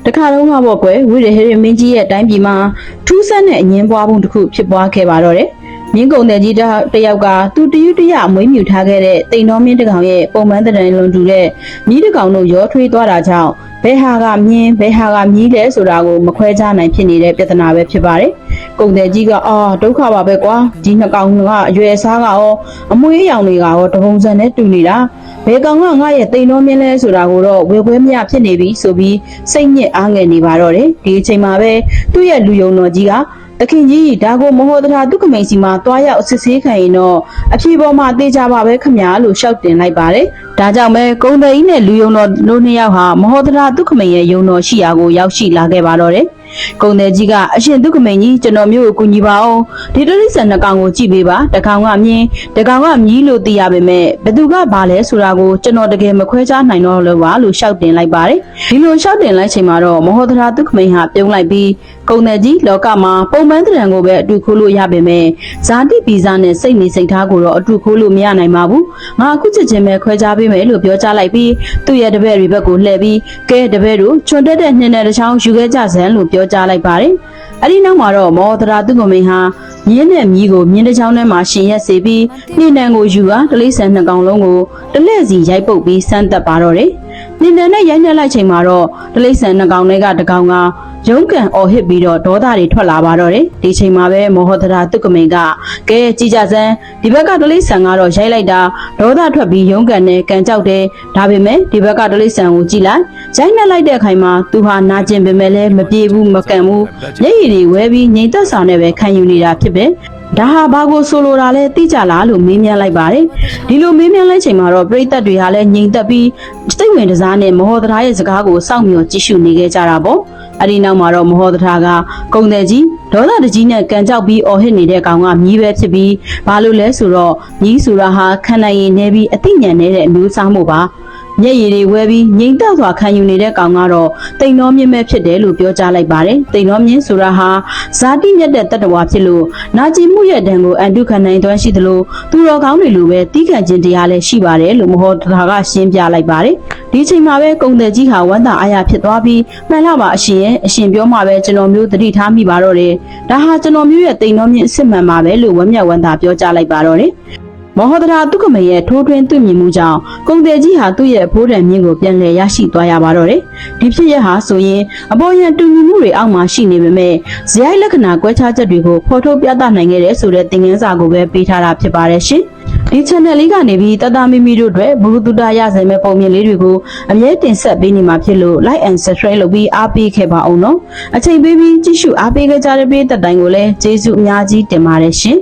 တခါတော့ပေါ့ကွယ်ဝိရဟရမင်းကြီးရဲ့တိုင်းပြည်မှာထူးဆန်းတဲ့အငင်းပွားမှုတစ်ခုဖြစ်ပွားခဲ့ပါတော့တယ်မြင်းကုန်တဲ့ကြီးတယောက်ကသူတယူတရအမွေးမြူထားခဲ့တဲ့တိမ်တော်မြင်းတကောင်ရဲ့ပုံမှန်တရံလွန်တူတဲ့မြီးတကောင်တို့ရောထွေးသွားတာကြောင့်ဘယ်ဟာကမြင်းဘယ်ဟာကမြီးလဲဆိုတာကိုမခွဲခြားနိုင်ဖြစ်နေတဲ့ပြဿနာပဲဖြစ်ပါတယ်ကုန်တဲ့ကြီးကဒုက္ခပါပဲကွာဒီနှစ်ကောင်ကအရွယ်စားကရောအမွေးအယောင်တွေကရောတပုံစံနဲ့တူနေတာဘယ်ကောင်ကငါရဲ့တိမ်တော်မြင်းလဲဆိုတာကိုတော့ဝေခွဲမရဖြစ်နေပြီဆိုပြီးစိတ်ညစ်အားငယ်နေပါတော့တယ်ဒီအချိန်မှာပဲသူ့ရဲ့လူယုံတော်ကြီးကတခင်ကြီးဒါကိုမဟုတ်တာဒုက္ခမိန်စီမှာတွားရောက်အစစ်ဆေးခံရင်တော့အဖြေပေါ်မှာတေးကြပါပဲခမညာလို့ရှောက်တင်လိုက်ပါတယ်ဒါကြောင့်ပဲကုံသိန်းနဲ့လူယုံတော်တို့နှစ်ယောက်ဟာမဟုတ်တာဒုက္ခမိန်ရဲ့ယုံတော်ရှိရာကိုရောက်ရှိလာခဲ့ပါတော့တယ်ကုံတဲ့ကြီးကအရှင်ဒုက္ခမိန်ကြီးကျွန်တော်မျိုးကိုကူညီပါအောင်ဒီတရိษံနှစ်ကောင်ကိုကြည့်ပေးပါတကောင်ကမြင်းတကောင်ကမြီးလို့သိရပေမဲ့ဘသူကဘာလဲဆိုတာကိုကျွန်တော်တကယ်မခွဲခြားနိုင်တော့လို့ပါလို့ရှောက်တင်လိုက်ပါတယ်ဒီလိုရှောက်တင်လိုက်ချိန်မှာတော့မဟုတ်တာဒုက္ခမိန်ဟာပြုံးလိုက်ပြီးကုံတဲ့ကြီးလောကမှာပုံမှန်တရံကိုပဲအတူခိုးလို့ရပေမဲ့ဇာတိပီဇာနဲ့စိတ်နေစိတ်ထားကိုတော့အတူခိုးလို့မရနိုင်ပါဘူးငါအခုချက်ချင်းပဲခွဲခြားပေးမယ်လို့ပြောကြားလိုက်ပြီးသူ့ရဲ့တပည့်တွေဘက်ကိုလှည့်ပြီးကဲတပည့်တို့ချွန်တက်တဲ့နှင်းနဲ့တစ်ချောင်းယူခဲ့ကြစမ်းလို့ပြောကြားလိုက်ပါတယ်အဲ့ဒီနောက်မှာတော့မောဒရာသူကမိန်ဟာမြင်းနဲ့မြီးကိုမြင်းတစ်ချောင်းထဲမှာရှင်ရက်စေပြီးနှင်းနံကိုယူကတလိษံနှစ်ကောင်လုံးကိုတလက်စီရိုက်ပုတ်ပြီးစမ်းသက်ပါတော့တယ်နှင်းနံနဲ့ရိုက်နှက်လိုက်ချိန်မှာတော့တလိษံနှစ်ကောင်တွေကတကောင်ကရုံးကန်အော်ဟစ်ပြီးတော့ဒေါသတွေထွက်လာပါတော့တယ်ဒီချိန်မှာပဲမောဟဒရာတုကမိန်ကကဲကြည်ကြစမ်းဒီဘက်ကတလိษံကတော့ရိုက်လိုက်တာဒေါသထွက်ပြီးရုံးကန်နဲ့ကန်ကြောက်တယ်ဒါပေမဲ့ဒီဘက်ကတလိษံကိုကြည်လိုက်ရိုက်နှက်လိုက်တဲ့အခိုင်မှာသူဟာနာကျင်ပေမဲ့လည်းမပြေဘူးမကန်ဘူးမျက်ရည်တွေဝဲပြီးငြိမ်သက်စာနဲ့ပဲခံယူနေတာဖြစ်ပဲဒါဟာဘာကိုဆိုလိုတာလဲသိကြလားလို့မေးမြန်းလိုက်ပါတယ်ဒီလိုမေးမြန်းလိုက်ချိန်မှာတော့ပရိသတ်တွေဟာလည်းငြိမ်သက်ပြီးစိတ်ဝင်စားနဲ့မောဟဒရာရဲ့စကားကိုစောင့်မျှော်ကြည့်ရှုနေခဲ့ကြတာပေါ့အဲ့ဒီနောက်မှာတော့မဟောဒရာကကုံတဲ့ကြီးဒေါသတကြီးနဲ့ကန်ကြောက်ပြီးအော်ဟစ်နေတဲ့ကောင်ကမြီးပဲဖြစ်ပြီးဘာလို့လဲဆိုတော့မြီးဆိုတာဟာခန္ဓာရည်နေပြီးအသိဉာဏ်နဲ့တဲ့အမျိုးအစားမှုပါမျက်ရည်တွေဝဲပြီးငြိမ်သက်စွာခံယူနေတဲ့ကောင်ကတော့တိမ်တော်မြင့်ပဲဖြစ်တယ်လို့ပြောကြားလိုက်ပါတယ်တိမ်တော်မြင့်ဆိုတာဟာဇာတိမြတ်တဲ့တတ္တဝါဖြစ်လို့နာကျင်မှုရဲ့ဒဏ်ကိုအန်တုခံနိုင်သွမ်းရှိသလိုသူတော်ကောင်းတွေလိုပဲတီးခံခြင်းတရားလည်းရှိပါတယ်လို့မဟောဒရာကရှင်းပြလိုက်ပါတယ်ဒီချိန်မှာပဲကုံတဲ့ကြီးဟာဝမ်းသာအားရဖြစ်သွားပြီးမှန်လားပါအရှင်ရဲ့အရှင်ပြောမှပဲကျွန်တော်မျိုးသတိထားမိပါတော့တယ်ဒါဟာကျွန်တော်မျိုးရဲ့တိမ်တော်မြင့်အစ်မှန်ပါပဲလို့ဝမ်းမြောက်ဝမ်းသာပြောကြားလိုက်ပါတော့တယ်မဟောဒရာတုကမရဲ့ထိုးထွင်းတွေ့မြင်မှုကြောင့်ကုံတဲ့ကြီးဟာသူ့ရဲ့အဖိုးတန်မြင့်ကိုပြန်လည်ရရှိသွားရပါတော့တယ်ဒီဖြစ်ရဟာဆိုရင်အပေါ်ယံတူညီမှုတွေအောက်မှာရှိနေပေမဲ့ဇယိုက်လက္ခဏာကွဲခြားချက်တွေကိုဖော်ထုတ်ပြသနိုင်ခဲ့တဲ့ဆိုတဲ့သင်ခန်းစာကိုပဲပေးထားတာဖြစ်ပါတယ်ရှင်ဒီ channel လေးကနေပြီးတသားမီမီတို့အတွက်ဘုရုတုတရစင်မဲ့ပုံမြင်လေးတွေကိုအမြဲတင်ဆက်ပေးနေမှာဖြစ်လို့ like and subscribe လုပ်ပြီးအားပေးခဲ့ပါအောင်နော်အချိန်ပေးပြီးကြည့်ရှုအားပေးခဲ့ကြတဲ့ပရိသတ်တိုင်းကိုလည်းကျေးဇူးအများကြီးတင်ပါတယ်ရှင်